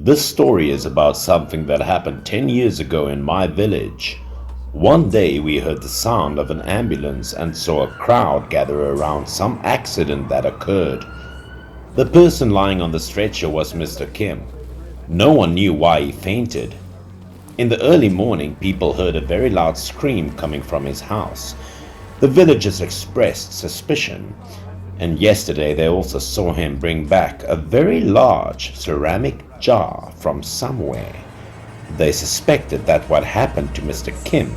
This story is about something that happened 10 years ago in my village. One day we heard the sound of an ambulance and saw a crowd gather around some accident that occurred. The person lying on the stretcher was Mr. Kim. No one knew why he fainted. In the early morning, people heard a very loud scream coming from his house. The villagers expressed suspicion, and yesterday they also saw him bring back a very large ceramic jar from somewhere. They suspected that what happened to Mr. Kim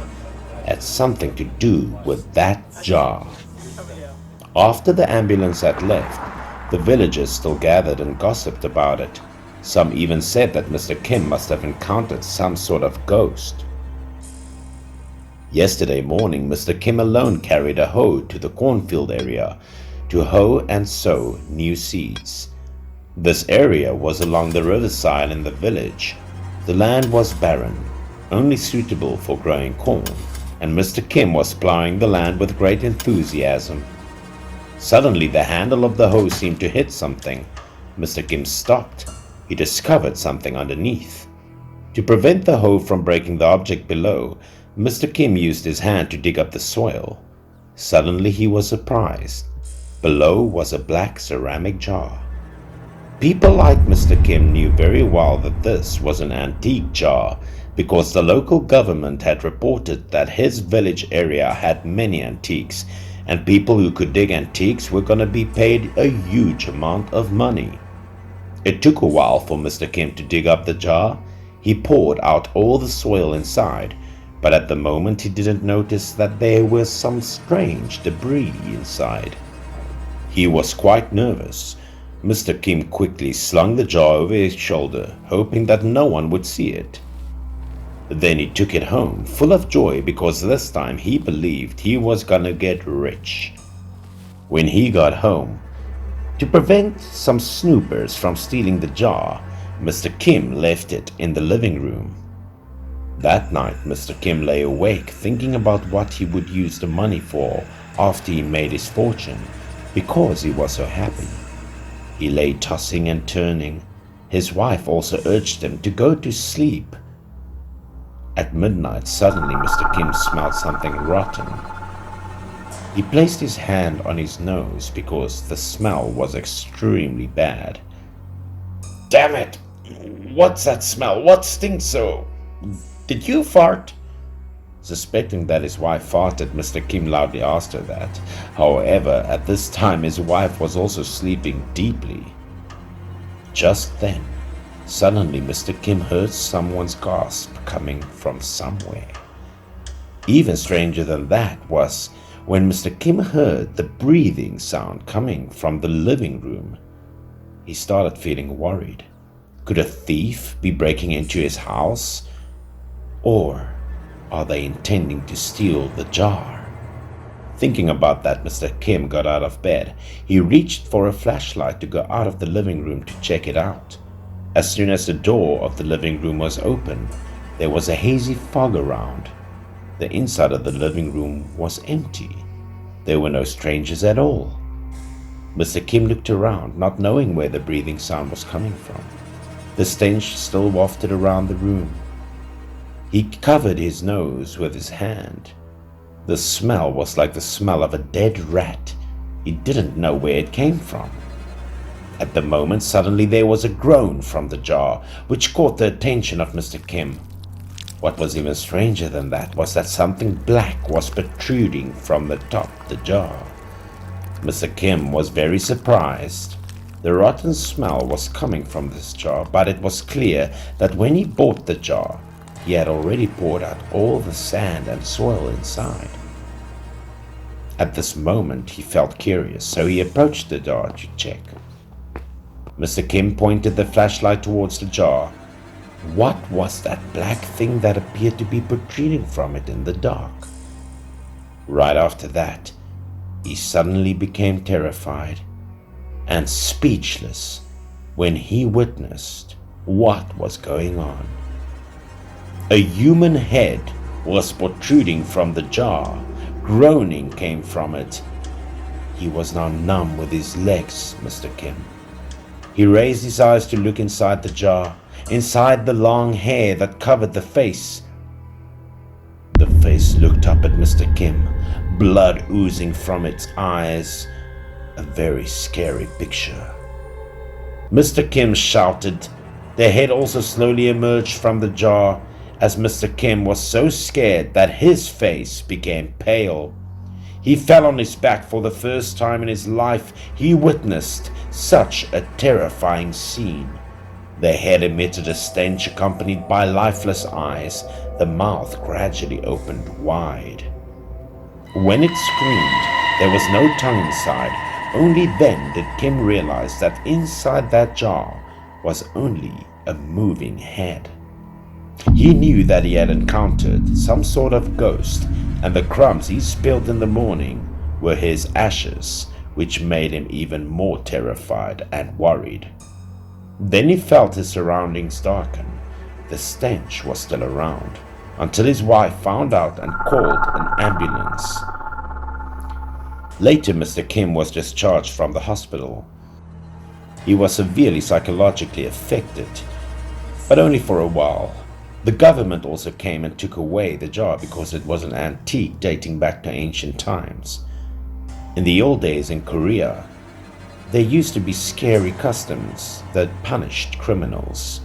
had something to do with that jar. After the ambulance had left, the villagers still gathered and gossiped about it. Some even said that Mr. Kim must have encountered some sort of ghost. Yesterday morning, Mr. Kim alone carried a hoe to the cornfield area to hoe and sow new seeds. This area was along the riverside in the village. The land was barren, only suitable for growing corn, and Mr. Kim was plowing the land with great enthusiasm. Suddenly the handle of the hoe seemed to hit something. Mr. Kim stopped. He discovered something underneath. To prevent the hoe from breaking the object below, Mr. Kim used his hand to dig up the soil. Suddenly he was surprised. Below was a black ceramic jar. People like Mr. Kim knew very well that this was an antique jar because the local government had reported that his village area had many antiques, and people who could dig antiques were going to be paid a huge amount of money. It took a while for Mr. Kim to dig up the jar. He poured out all the soil inside, but at the moment he didn't notice that there was some strange debris inside. He was quite nervous. Mr. Kim quickly slung the jar over his shoulder, hoping that no one would see it. Then he took it home, full of joy because this time he believed he was gonna get rich. When he got home, to prevent some snoopers from stealing the jar, Mr. Kim left it in the living room. That night, Mr. Kim lay awake thinking about what he would use the money for after he made his fortune, because he was so happy. He lay tossing and turning. His wife also urged him to go to sleep. At midnight, suddenly Mr. Kim smelled something rotten. He placed his hand on his nose because the smell was extremely bad. "Damn it! What's that smell? What stinks so? Did you fart?" Suspecting that his wife farted, Mr. Kim loudly asked her that. However, at this time his wife was also sleeping deeply. Just then, suddenly Mr. Kim heard someone's gasp coming from somewhere. Even stranger than that was when Mr. Kim heard the breathing sound coming from the living room. He started feeling worried. Could a thief be breaking into his house? Or are they intending to steal the jar? Thinking about that, Mr. Kim got out of bed. He reached for a flashlight to go out of the living room to check it out. As soon as the door of the living room was open, there was a hazy fog around. The inside of the living room was empty. There were no strangers at all. Mr. Kim looked around, not knowing where the breathing sound was coming from. The stench still wafted around the room. He covered his nose with his hand. The smell was like the smell of a dead rat. He didn't know where it came from. At the moment, suddenly there was a groan from the jar, which caught the attention of Mr. Kim. What was even stranger than that was that something black was protruding from the top of the jar. Mr. Kim was very surprised. The rotten smell was coming from this jar, but it was clear that when he bought the jar, he had already poured out all the sand and soil inside. At this moment, he felt curious, so he approached the jar to check. Mr. Kim pointed the flashlight towards the jar. What was that black thing that appeared to be protruding from it in the dark? Right after that, he suddenly became terrified and speechless when he witnessed what was going on. A human head was protruding from the jar. Groaning came from it. He was now numb with his legs, Mr. Kim. He raised his eyes to look inside the jar, inside the long hair that covered the face. The face looked up at Mr. Kim, blood oozing from its eyes. A very scary picture. Mr. Kim shouted. The head also slowly emerged from the jar as Mr. Kim was so scared that his face became pale. He fell on his back for the first time in his life. He witnessed such a terrifying scene. The head emitted a stench accompanied by lifeless eyes. The mouth gradually opened wide. When it screamed, there was no tongue inside. Only then did Kim realize that inside that jar was only a moving head. He knew that he had encountered some sort of ghost, and the crumbs he spilled in the morning were his ashes, which made him even more terrified and worried. Then he felt his surroundings darken. The stench was still around, until his wife found out and called an ambulance. Later, Mr. Kim was discharged from the hospital. He was severely psychologically affected, but only for a while. The government also came and took away the jar because it was an antique dating back to ancient times. In the old days in Korea, there used to be scary customs that punished criminals.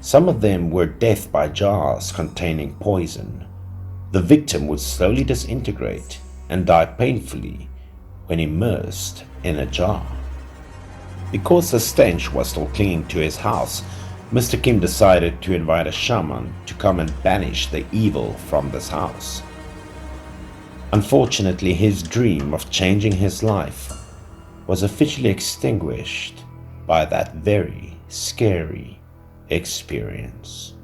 Some of them were death by jars containing poison. The victim would slowly disintegrate and die painfully when immersed in a jar. Because the stench was still clinging to his house, Mr. Kim decided to invite a shaman to come and banish the evil from this house. Unfortunately, his dream of changing his life was officially extinguished by that very scary experience.